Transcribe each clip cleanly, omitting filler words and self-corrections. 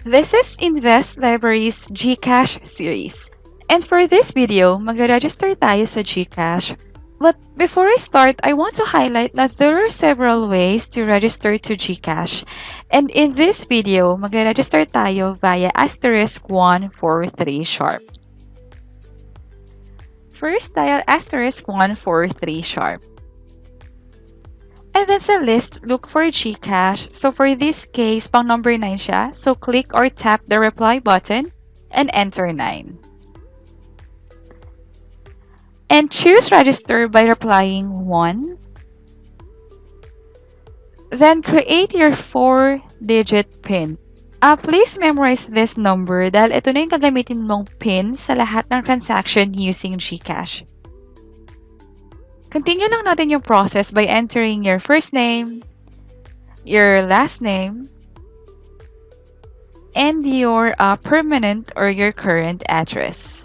This is Invest Library's GCash series. And for this video, magre-register tayo sa GCash. But before I start, I want to highlight that there are several ways to register to GCash. And in this video, magre-register tayo via *143#. First, dial *143#. And then sa list, look for GCash. So for this case, pang number 9 siya. So click or tap the reply button and enter 9. And choose register by replying 1. Then create your 4-digit PIN. Please memorize this number dahil ito na yung gagamitin mong PIN sa lahat ng transaction using GCash. Continue lang natin yung process by entering your first name, your last name, and your permanent or your current address.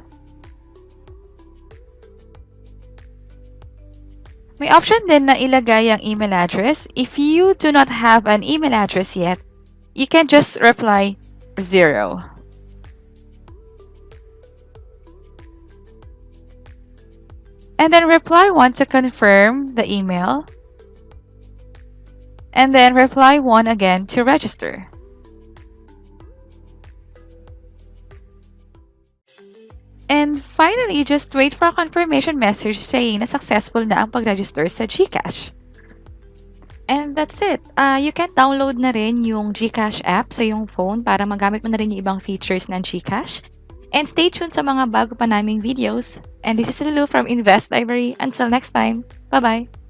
May option din na ilagay ang email address. If you do not have an email address yet, you can just reply 0. And then reply 1 to confirm the email. And then reply 1 again to register. And finally, just wait for a confirmation message saying na successful na ang pag-register sa GCash. And that's it. You can download na rin yung GCash app sa yung phone para magamit mo na rin yung ibang features ng GCash. And stay tuned sa mga bago pa naming videos. And this is Lulu from Invest Library. Until next time, bye-bye!